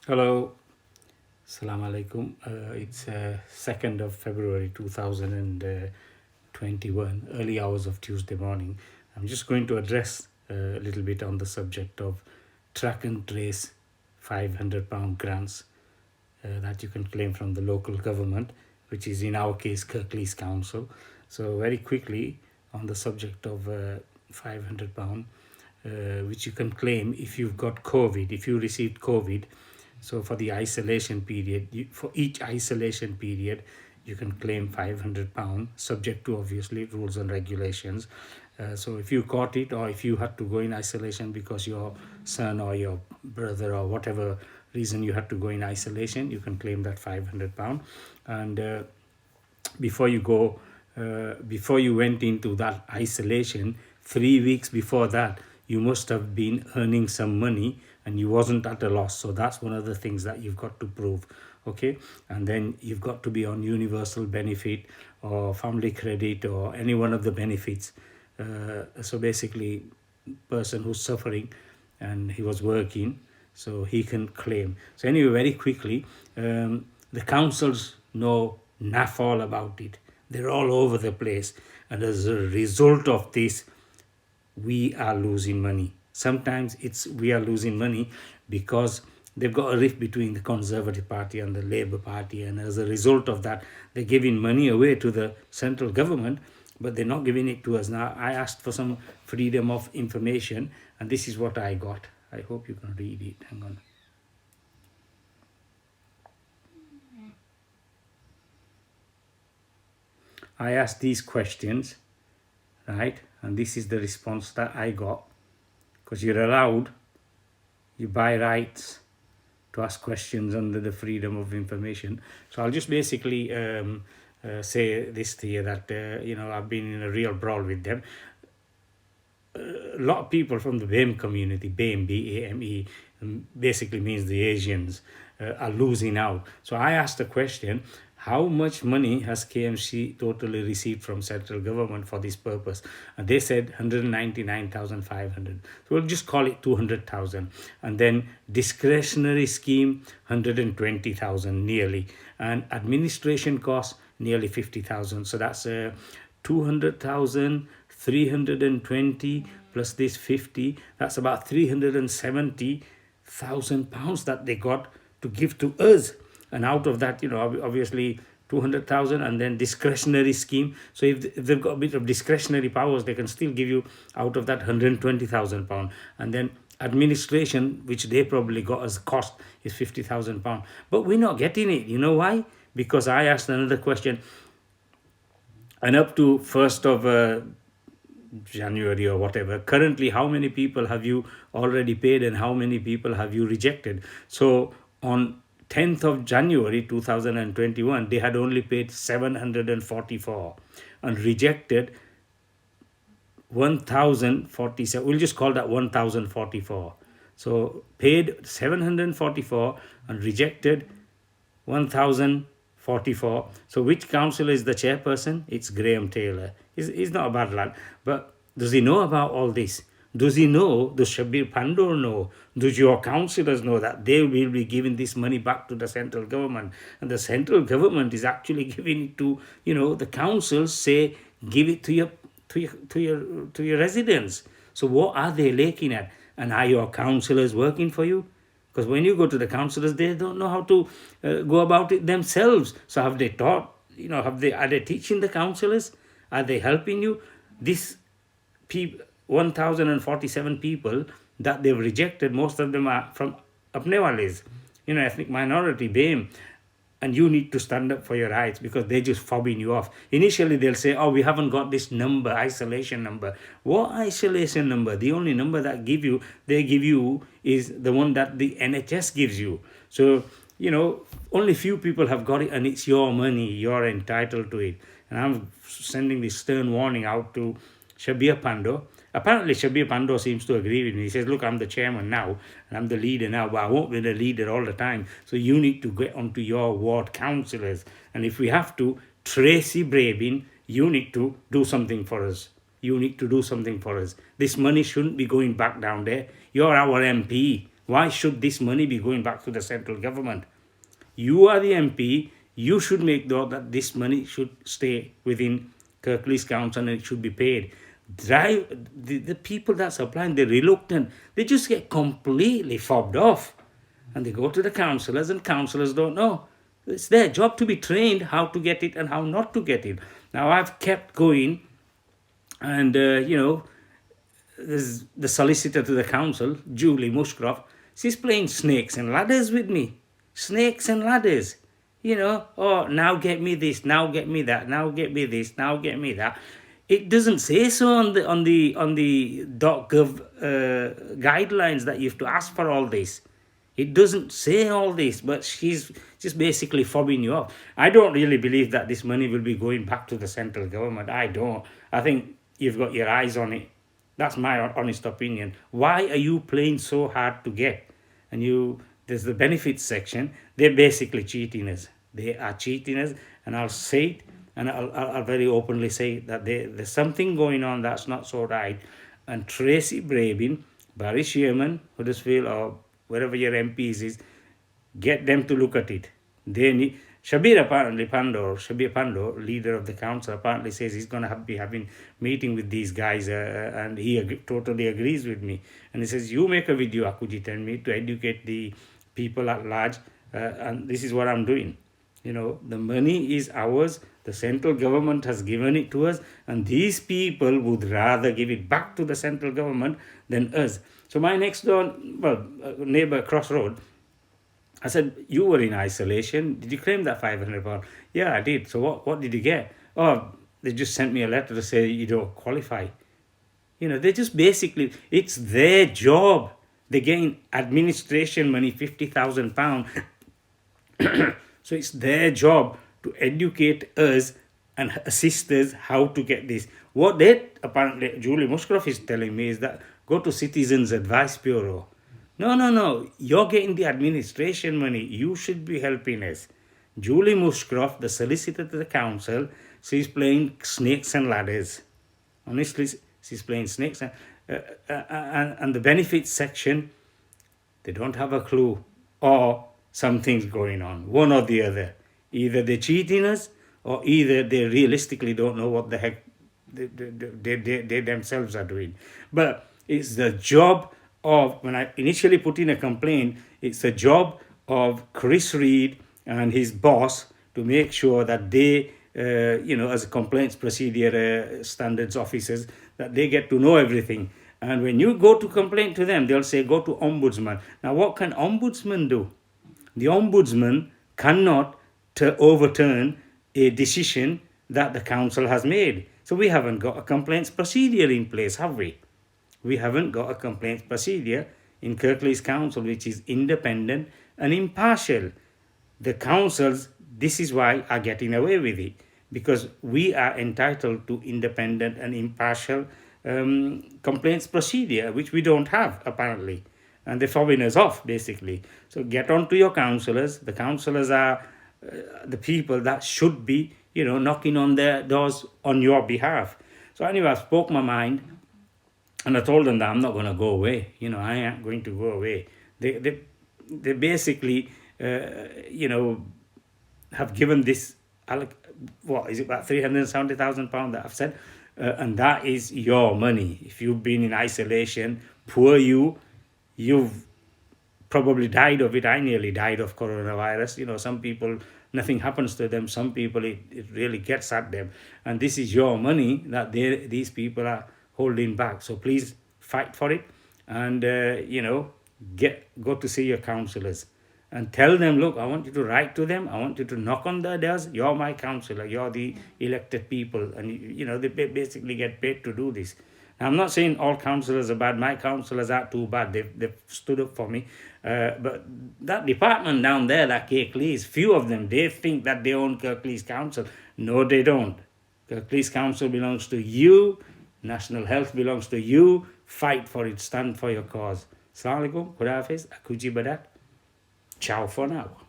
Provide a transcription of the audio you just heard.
Hello, Assalamu alaikum. It's 2nd of February 2021, early hours of Tuesday morning. I'm just going to address a little bit on the subject of track and trace £500 grants that you can claim from the local government, which is in our case Kirklees Council. So, very quickly on the subject of £500, which you can claim if you've got COVID, if you received COVID. So for the isolation period, for each isolation period, you can claim £500, subject to obviously rules and regulations. So if you caught it, or if you had to go in isolation because your son or your brother or whatever reason you had to go in isolation, you can claim that £500. And before you go, before you went into that isolation, 3 weeks before that, you must have been earning some money and you wasn't at a loss. So that's one of the things that you've got to prove. Okay, and then you've got to be on universal benefit or family credit or any one of the benefits. So basically, person who's suffering and he was working, so he can claim. So anyway, very quickly, the councils know naff all about it. They're all over the place, and as a result of this, we are losing money. Sometimes it's we are losing money because they've got a rift between the Conservative Party and the Labour Party, and as a result of that, they're giving money away to the central government, but they're not giving it to us. Now, I asked for some freedom of information, and this is what I got. I hope you can read it. Hang on. I asked these questions, right? And this is the response that I got. Because you're allowed, you buy rights to ask questions under the freedom of information. So I'll just basically say this to you that, I've been in a real brawl with them. A lot of people from the BAME community, BAME, B-A-M-E, basically means the Asians, are losing out. So I asked the question, how much money has KMC totally received from central government for this purpose? And they said 199,500. So we'll just call it 200,000. And then discretionary scheme, 120,000 nearly. And administration costs, nearly 50,000. So that's 200,000, 320 plus this 50. That's about 370,000 pounds that they got to give to us. And out of that, obviously 200,000 and then discretionary scheme. So if they've got a bit of discretionary powers, they can still give you out of that 120,000 pound. And then administration, which they probably got as cost, is 50,000 pound. But we're not getting it. You know why? Because I asked another question. And up to 1st of January or whatever, currently how many people have you already paid and how many people have you rejected? So on 10th of January 2021, they had only paid 744 and rejected 1047. We'll just call that 1044. So paid 744 and rejected 1044. So which councillor is the chairperson? It's Graham Taylor. He's not a bad lad, but does he know about all this? Does he know? Does Shabir Pandor know? Does your councillors know that they will be giving this money back to the central government? And the central government is actually giving it to, the councils say, give it to your residents. So what are they looking at? And are your councillors working for you? Because when you go to the councillors, they don't know how to go about it themselves. So have they taught, are they teaching the councillors? Are they helping you? This 1,047 people that they've rejected, most of them are from Apnewales, ethnic minority, BAME. And you need to stand up for your rights because they're just fobbing you off. Initially, they'll say, oh, we haven't got this number, isolation number. What isolation number? The only number that they give you is the one that the NHS gives you. So, only few people have got it and it's your money. You're entitled to it. And I'm sending this stern warning out to Shabir Pando. Apparently, Shabir Pando seems to agree with me. He says, look, I'm the chairman now, and I'm the leader now, but I won't be the leader all the time. So you need to get onto your ward councillors. And if we have to, Tracy Brabin, you need to do something for us. You need to do something for us. This money shouldn't be going back down there. You're our MP. Why should this money be going back to the central government? You are the MP. You should make sure that this money should stay within Kirklees Council and it should be paid. The people that's applying, they're reluctant. They just get completely fobbed off. And they go to the councillors, and councillors don't know. It's their job to be trained how to get it and how not to get it. Now, I've kept going, and, there's the solicitor to the council, Julie Mushcroft, she's playing snakes and ladders with me. Snakes and ladders. Oh, now get me this, now get me that, now get me this, now get me that. It doesn't say so on the .gov guidelines that you have to ask for all this. It doesn't say all this, but she's just basically fobbing you off. I don't really believe that this money will be going back to the central government. I don't. I think you've got your eyes on it. That's my honest opinion. Why are you playing so hard to get? And there's the benefits section. They're basically cheating us. They are cheating us, and I'll say it, and I'll very openly say that there's something going on that's not so right. And Tracy Brabin, Barry Shearman, Huddersfield, or wherever your MPs is, get them to look at it. They need. Shabir Pando, leader of the council, apparently says he's going to be having meeting with these guys, and he totally agrees with me. And he says, you make a video, Akooji, tell me, to educate the people at large, and this is what I'm doing. The money is ours. The central government has given it to us, and these people would rather give it back to the central government than us. So my next door, neighbor across road, I said, you were in isolation. Did you claim that £500? Yeah, I did. So what did you get? Oh, they just sent me a letter to say you don't qualify. They just basically, it's their job. They're getting administration money, £50,000. So it's their job to educate us and assist us how to get this. What apparently Julie Mushcroft is telling me is that go to Citizens Advice Bureau. No. You're getting the administration money. You should be helping us. Julie Mushcroft, the solicitor to the council, she's playing snakes and ladders. Honestly, she's playing snakes. And the benefits section, they don't have a clue. Or something's going on. One or the other. Either they're cheating us, or either they realistically don't know what the heck they themselves are doing. But it's the job of, when I initially put in a complaint, it's the job of Chris Reed and his boss to make sure that they, as a complaints procedure standards officers, that they get to know everything. And when you go to complain to them, they'll say, go to ombudsman. Now, what can ombudsman do? The ombudsman cannot overturn a decision that the council has made. So we haven't got a complaints procedure in place, have we? We haven't got a complaints procedure in Kirklees Council, which is independent and impartial. The councils, this is why, are getting away with it, because we are entitled to independent and impartial complaints procedure, which we don't have, apparently. And they're fobbing us off, basically. So get on to your councillors. The councillors are the people that should be, knocking on their doors on your behalf. So anyway, I spoke my mind, and I told them that I'm not going to go away. I ain't going to go away. They basically, have given this, what is it, about £370,000 that I've said? And that is your money. If you've been in isolation, poor you've probably died of it. I nearly died of coronavirus. Some people, nothing happens to them. Some people, it really gets at them. And this is your money that these people are holding back. So please fight for it, and go to see your councillors and tell them, look, I want you to write to them. I want you to knock on their doors. You're my councillor. You're the elected people, and they basically get paid to do this. Now, I'm not saying all councillors are bad. My councillors aren't too bad. They've stood up for me. But that department down there, that Kirklees, few of them, they think that they own Kirklees Council. No, they don't. Kirklees Council belongs to you. National health belongs to you. Fight for it. Stand for your cause. Assalamu alaikum. Khuda Hafiz. Akooji Badat. Ciao for now.